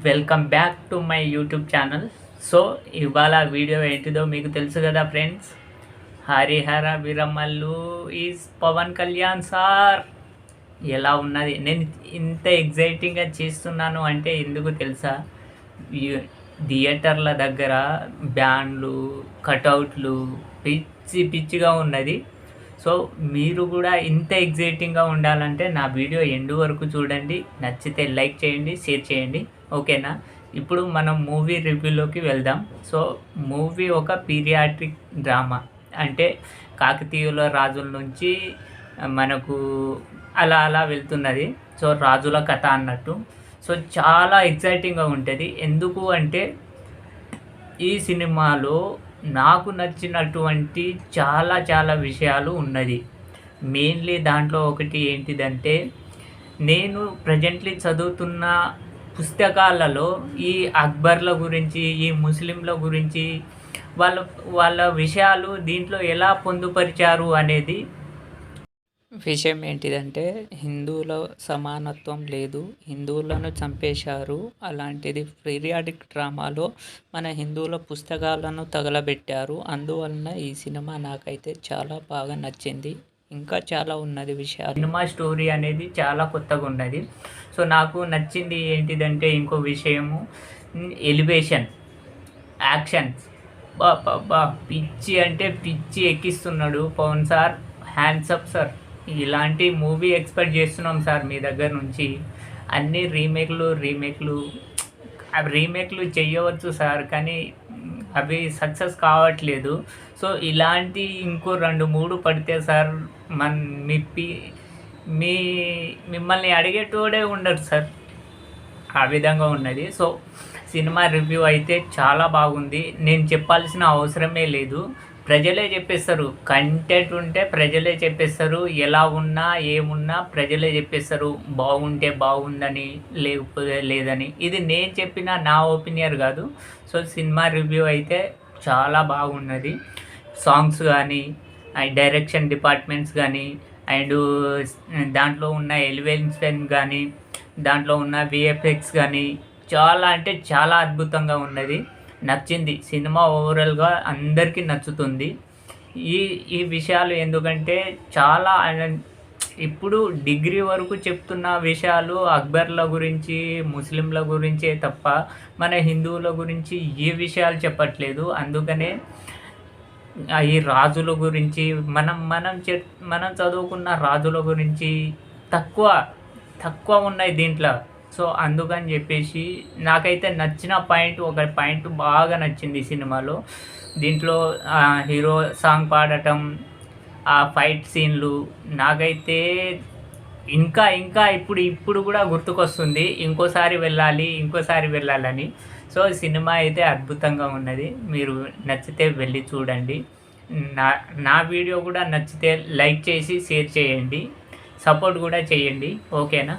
Welcome back to my YouTube channel. So ఇవాళ video ఏంటిదో మీకు తెలుసు కదా friends. Harihara Veeramallu is Pawan Kalyan sir. ఎలా ఉన్నది, నేను ఇంత ఎగ్జైటింగ్గా చేస్తున్నాను అంటే ఎందుకు తెలుసా? థియేటర్ల దగ్గర బ్యాన్లు, కటౌట్లు పిచ్చి పిచ్చిగా ఉన్నది. సో మీరు కూడా ఇంత ఎగ్జైటింగ్గా ఉండాలంటే నా వీడియో ఎండ్ వరకు చూడండి. నచ్చితే లైక్ చేయండి, షేర్ చేయండి, ఓకేనా? ఇప్పుడు మనం మూవీ రివ్యూలోకి వెళ్దాం. సో మూవీ ఒక పీరియాట్రిక్ డ్రామా, అంటే కాకతీయుల రాజుల నుంచి మనకు అలా అలా వెళ్తున్నది. సో రాజుల కథ అన్నట్టు. సో చాలా ఎగ్జైటింగ్గా ఉంటుంది. ఎందుకు అంటే ఈ సినిమాలో నాకు నచ్చినటువంటి చాలా చాలా విషయాలు ఉన్నది. మెయిన్లీ దాంట్లో ఒకటి ఏంటిదంటే, నేను ప్రజెంట్లీ చదువుతున్న పుస్తకాలలో ఈ అక్బర్ల గురించి, ఈ ముస్లింల గురించి, వాళ్ళ వాళ్ళ విషయాలు దీంట్లో ఎలా పొందుపరిచారు అనేది విషయం ఏంటిదంటే, హిందువుల సమానత్వం లేదు, హిందువులను చంపేశారు. అలాంటిది పీరియాడిక్ డ్రామాలో మన హిందువుల పుస్తకాలను తగలబెట్టారు. అందువలన ఈ సినిమా నాకైతే చాలా బాగా నచ్చింది. ఇంకా చాలా ఉన్నది విషయాలు. సినిమా స్టోరీ అనేది చాలా కొత్తగా ఉన్నది. సో నాకు నచ్చింది ఏంటిదంటే, ఇంకో విషయము ఎలివేషన్, యాక్షన్స్. బా పిచ్చి అంటే పిచ్చి ఎక్కిస్తున్నాడు పవన్ సార్. Hands up sir. ఇలాంటి మూవీ ఎక్స్పెక్ట్ చేస్తున్నాం సార్ మీ దగ్గర నుంచి. అన్ని రీమేక్లు చేయవచ్చు సార్, కానీ అవి సక్సెస్ కావట్లేదు. సో ఇలాంటి ఇంకో 2-3 పడితే సార్ మిమ్మల్ని అడిగేటోడే ఉండడు సార్. ఆ విధంగా ఉన్నది. సో సినిమా రివ్యూ అయితే చాలా బాగుంది. నేను చెప్పాల్సిన అవసరమే లేదు, ప్రజలే చెప్పేస్తారు. కంటెంట్ ఉంటే ప్రజలే చెప్పేస్తారు. ఎలా ఉన్నా ఏమున్నా ప్రజలే చెప్పేస్తారు. బాగుంటే బాగుందని, లేకపోతే లేదని. ఇది నేను చెప్పిన నా ఒపీనియన్ కాదు. సో సినిమా రివ్యూ అయితే చాలా బాగున్నది. సాంగ్స్ కానీ, డైరెక్షన్ డిపార్ట్మెంట్స్ కానీ, అండ్ దాంట్లో ఉన్న ఎలివేషన్ కానీ, దాంట్లో ఉన్న విఎఫ్ఎక్స్ కానీ చాలా అంటే చాలా అద్భుతంగా ఉన్నది. నచ్చింది సినిమా. ఓవరాల్గా అందరికీ నచ్చుతుంది. ఈ విషయాలు ఎందుకంటే చాలా ఇప్పుడు డిగ్రీ వరకు చెప్తున్న విషయాలు అక్బర్ల గురించి, ముస్లింల గురించే తప్ప మన హిందువుల గురించి ఏ విషయాలు చెప్పట్లేదు. అందుకనే ఈ రాజుల గురించి మనం చదువుకున్న రాజుల గురించి తక్కువ ఉన్నాయి దీంట్లో. సో అందుకని చెప్పేసి నాకైతే నచ్చిన ఒక పాయింట్ బాగా నచ్చింది ఈ సినిమాలో. దీంట్లో హీరో సాంగ్ పాడటం, ఆ ఫైట్ సీన్లు నాకైతే ఇంకా ఇప్పుడు కూడా గుర్తుకొస్తుంది. ఇంకోసారి వెళ్ళాలని. సో సినిమా అయితే అద్భుతంగా ఉన్నది. మీరు నచ్చితే వెళ్ళి చూడండి. నా వీడియో కూడా నచ్చితే లైక్ చేసి షేర్ చేయండి, సపోర్ట్ కూడా చేయండి, ఓకేనా?